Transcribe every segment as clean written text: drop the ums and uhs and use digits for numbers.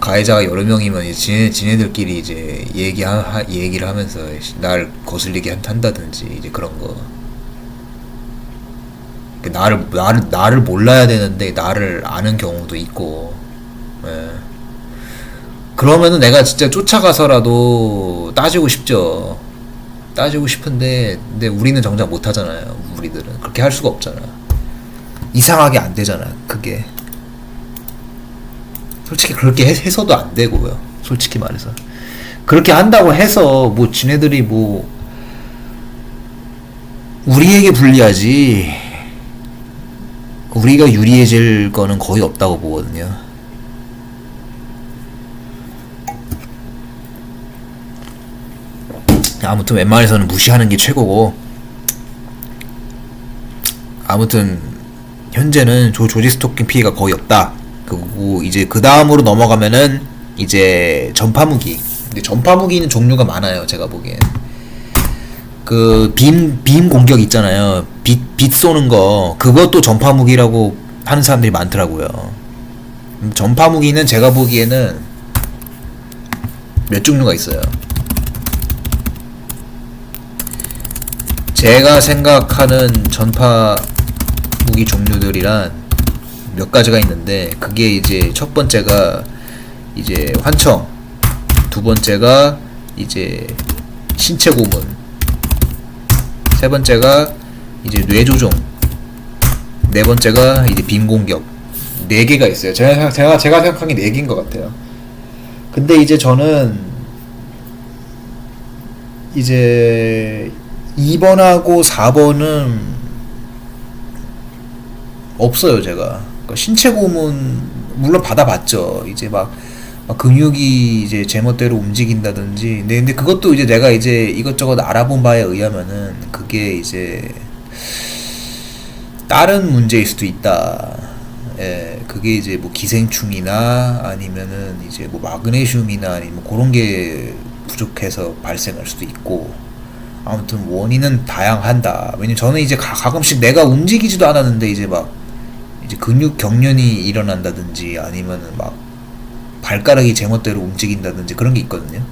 가해자가 여러 명이면 이제 지네들끼리 이제 얘기를 하면서 날 거슬리게 한다든지 이제 그런 거. 나를 몰라야 되는데 나를 아는 경우도 있고. 예. 그러면은 내가 진짜 쫓아가서라도 따지고 싶죠. 따지고 싶은데 근데 우리는 정작 못 하잖아요. 우리들은 그렇게 할 수가 없잖아. 이상하게 안 되잖아. 그게 솔직히 그렇게 해서도 안 되고요. 솔직히 말해서 그렇게 한다고 해서 뭐 지네들이 뭐 우리에게 불리하지 우리가 유리해질 거는 거의 없다고 보거든요. 아무튼 웬만해서는 무시하는 게 최고고, 아무튼 현재는 조지 스토킹 피해가 거의 없다. 그리고 이제 그 다음으로 넘어가면은 이제 전파무기. 근데 전파무기는 종류가 많아요. 제가 보기엔 그 빔 공격 있잖아요. 빛 쏘는 거, 그것도 전파무기라고 하는 사람들이 많더라고요. 전파무기는 제가 보기에는 몇 종류가 있어요. 제가 생각하는 전파 무기 종류들이란 몇 가지가 있는데, 그게 이제 첫 번째가 이제 환청, 두 번째가 이제 신체 고문, 세 번째가 이제 뇌조종, 네 번째가 이제 빔 공격. 네 개가 있어요. 제가 생각한 게 네 개인 것 같아요. 근데 이제 저는 이제 2번하고 4번은 없어요. 제가 그러니까 신체 고문 물론 받아봤죠. 이제 막 근육이 이제 제멋대로 움직인다든지. 근데 그것도 이제 내가 이제 이것저것 알아본 바에 의하면은 그게 이제 다른 문제일 수도 있다. 예, 그게 이제 뭐 기생충이나 아니면은 이제 뭐 마그네슘이나 아니면 그런 게 부족해서 발생할 수도 있고. 아무튼 원인은 다양한다. 왜냐면 저는 이제 가끔씩 내가 움직이지도 않았는데 이제 막 이제 근육 경련이 일어난다든지 아니면은 막 발가락이 제멋대로 움직인다든지 그런 게 있거든요.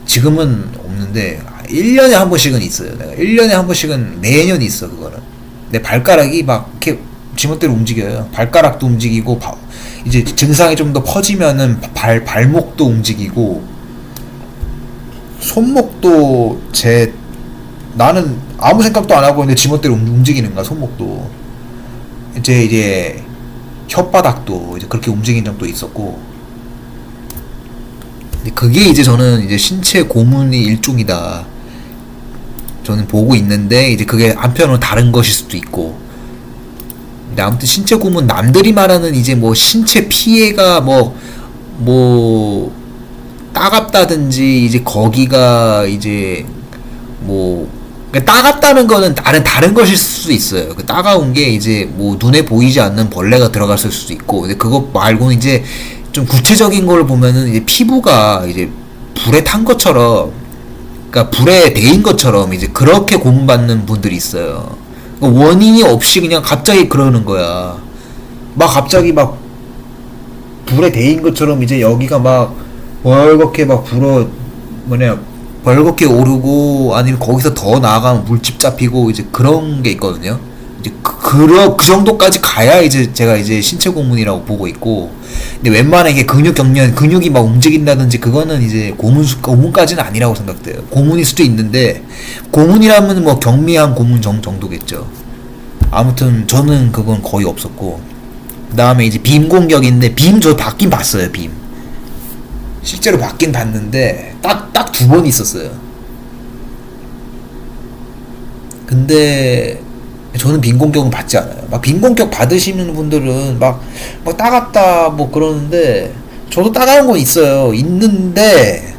지금은 없는데 1년에 한 번씩은 있어요. 내가 1년에 한 번씩은 매년 있어. 그거는 내 발가락이 막 이렇게 제멋대로 움직여요. 발가락도 움직이고 이제 증상이 좀 더 퍼지면은 발목도 움직이고 손목도 나는 아무 생각도 안 하고 있는데 지멋대로 움직이는 거야. 손목도 이제 혓바닥도 이제 그렇게 움직인 적도 있었고. 근데 그게 이제 저는 이제 신체 고문의 일종이다 저는 보고 있는데, 이제 그게 한편으로 다른 것일 수도 있고. 근데 아무튼 신체 고문, 남들이 말하는 이제 뭐 신체 피해가 뭐 따갑다든지 이제 거기가 이제 뭐 그러니까 따갑다는 거는 다른 것일 수도 있어요. 그 따가운 게 이제 뭐 눈에 보이지 않는 벌레가 들어갔을 수도 있고. 근데 그거 말고는 이제 좀 구체적인 걸 보면은 이제 피부가 이제 불에 탄 것처럼, 그러니까 불에 데인 것처럼 이제 그렇게 고문받는 분들이 있어요. 그러니까 원인이 없이 그냥 갑자기 그러는 거야. 막 갑자기 막 불에 데인 것처럼 이제 여기가 막 벌겋게 막 벌겋게 오르고, 아니면 거기서 더 나아가면 물집 잡히고 이제 그런 게 있거든요. 이제 그 정도까지 가야 이제 제가 이제 신체 고문이라고 보고 있고. 근데 웬만한 게 근육이 막 움직인다든지 그거는 이제 고문까지는 아니라고 생각돼요. 고문일 수도 있는데, 고문이라면 뭐 경미한 고문 정도겠죠. 아무튼 저는 그건 거의 없었고. 그 다음에 이제 빔 공격인데, 빔 저 받긴 봤어요. 빔 실제로 받긴 봤는데 딱 두 번 있었어요. 근데 저는 빔 공격은 받지 않아요. 막 빔 공격 받으시는 분들은 막 따갑다 뭐 그러는데, 저도 따가운 거 있어요. 있는데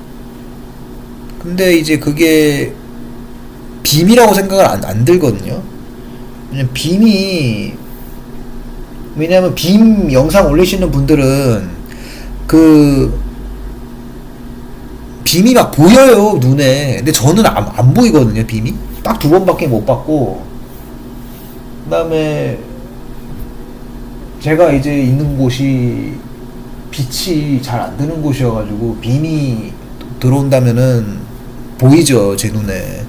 근데 이제 그게 빔이라고 생각을 안 들거든요. 왜냐면 빔 영상 올리시는 분들은 빔이 막 보여요, 눈에. 근데 저는 안 보이거든요, 빔이. 딱 두 번밖에 못 봤고. 그 다음에 제가 이제 있는 곳이 빛이 잘 안 드는 곳이어가지고 빔이 들어온다면은 보이죠 제 눈에.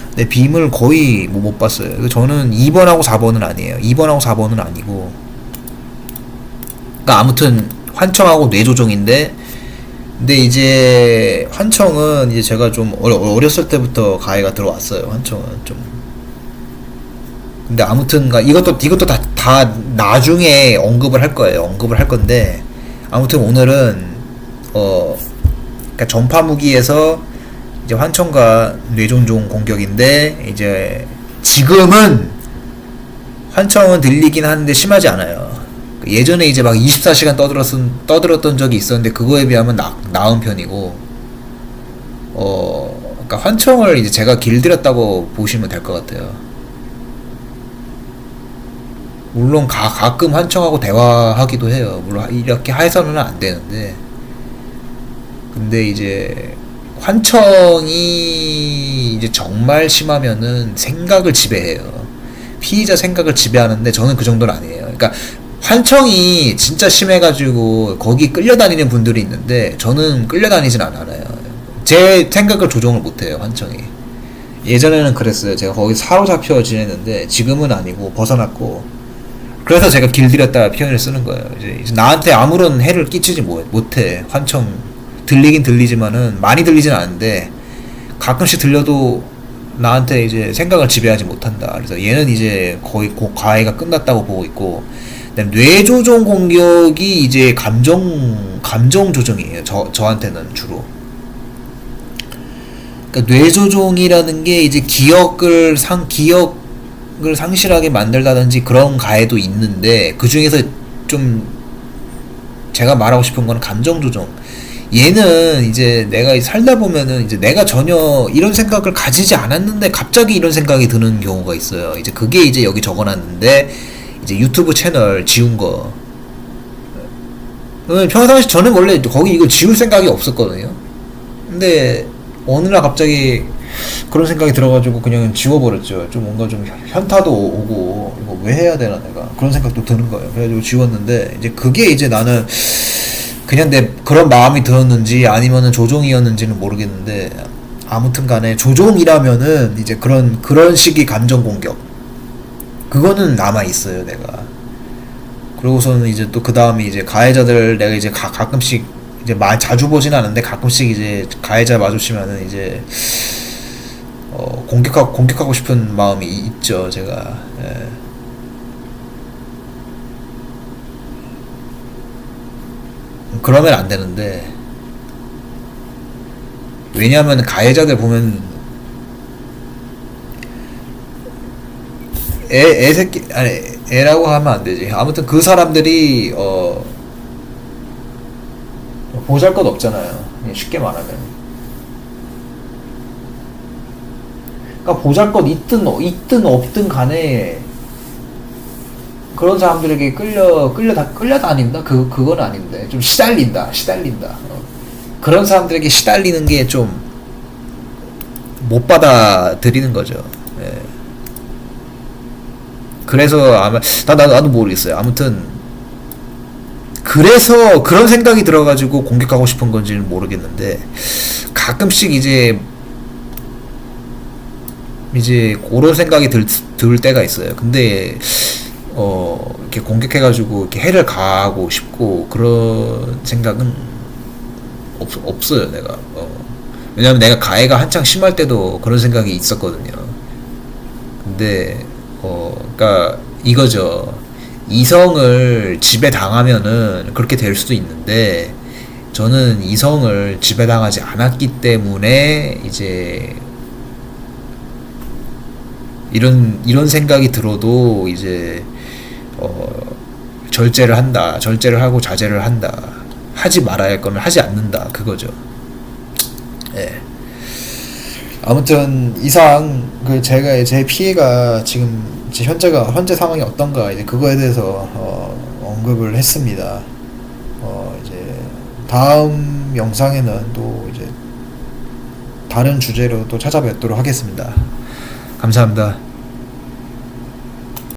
근데 빔을 거의 뭐 못 봤어요. 그래서 저는 2번하고 4번은 아니에요. 2번하고 4번은 아니고. 그러니까 아무튼 환청하고 뇌조종인데, 근데 이제 환청은 이제 제가 좀 어렸을 때부터 가해가 들어왔어요. 환청은 좀. 근데 아무튼 이것도 다 나중에 언급을 할 거예요. 언급을 할 건데, 아무튼 오늘은 그러니까 전파 무기에서 이제 환청과 뇌종종 공격인데, 이제 지금은 환청은 들리긴 하는데 심하지 않아요. 예전에 이제 막 24시간 떠들었던 적이 있었는데, 그거에 비하면 나은 편이고, 그러니까 환청을 이제 제가 길들였다고 보시면 될 것 같아요. 물론 가끔 환청하고 대화하기도 해요. 물론 이렇게 해서는 안 되는데, 근데 이제 환청이 이제 정말 심하면은 생각을 지배해요. 피의자 생각을 지배하는데 저는 그 정도는 아니에요. 그러니까 환청이 진짜 심해가지고 거기 끌려다니는 분들이 있는데, 저는 끌려다니진 않아요. 제 생각을 조정을 못해요, 환청이. 예전에는 그랬어요. 제가 거기 사로잡혀 지냈는데 지금은 아니고 벗어났고, 그래서 제가 길들였다 표현을 쓰는 거예요. 이제 나한테 아무런 해를 끼치지 못해. 환청 들리긴 들리지만은 많이 들리진 않은데, 가끔씩 들려도 나한테 이제 생각을 지배하지 못한다. 그래서 얘는 이제 거의 과외가 끝났다고 보고 있고, 뇌조종 공격이 이제 감정 조종이에요. 저한테는 주로. 그러니까 뇌조종이라는 게 이제 기억을 상실하게 만들다든지 그런 가해도 있는데, 그 중에서 좀 제가 말하고 싶은 건 감정 조종. 얘는 이제 내가 살다 보면은 이제 내가 전혀 이런 생각을 가지지 않았는데 갑자기 이런 생각이 드는 경우가 있어요. 이제 그게 이제 여기 적어놨는데, 이제 유튜브 채널 지운 거. 평상시 저는 원래 거기 이거 지울 생각이 없었거든요. 근데 어느 날 갑자기 그런 생각이 들어가지고 그냥 지워버렸죠. 좀 뭔가 좀 현타도 오고, 이거 왜 해야 되나 내가, 그런 생각도 드는 거예요. 그래가지고 지웠는데, 이제 그게 이제 나는 그냥 내 그런 마음이 들었는지 아니면은 조종이었는지는 모르겠는데, 아무튼 간에 조종이라면은 이제 그런 식의 감정 공격, 그거는 남아 있어요, 내가. 그러고서는 이제 또 그 다음에 이제 가해자들, 내가 이제 가끔씩 이제 자주 보진 않은데 가끔씩 이제 가해자 마주치면은 이제 공격하고 싶은 마음이 있죠, 제가. 예. 그러면 안 되는데, 왜냐하면 가해자들 보면 애새끼, 아니, 애라고 하면 안 되지. 아무튼 그 사람들이 보잘것 없잖아요, 쉽게 말하면. 그러니까 보잘것 있든 없든 간에 그런 사람들에게 끌려다닌다? 그건 아닌데, 좀 시달린다. 그런 사람들에게 시달리는 게 좀 못 받아들이는 거죠. 예. 그래서 아마 나도 모르겠어요. 아무튼 그래서 그런 생각이 들어가지고 공격하고 싶은 건지는 모르겠는데, 가끔씩 이제 그런 생각이 들 때가 있어요. 근데 이렇게 공격해가지고 이렇게 해를 가하고 싶고 그런 생각은 없어요, 내가. 왜냐면 내가 가해가 한창 심할 때도 그런 생각이 있었거든요. 근데 그러니까 이거죠. 이성을 지배당하면은 그렇게 될 수도 있는데, 저는 이성을 지배당하지 않았기 때문에 이제 이런 생각이 들어도 이제 절제를 하고 자제를 한다. 하지 말아야 할 거는 하지 않는다. 그거죠. 예. 아무튼 이상 제가 제 피해가 지금 현재 상황이 어떤가, 이제 그거에 대해서 언급을 했습니다. 이제 다음 영상에는 또 이제 다른 주제로 또 찾아뵙도록 하겠습니다. 감사합니다.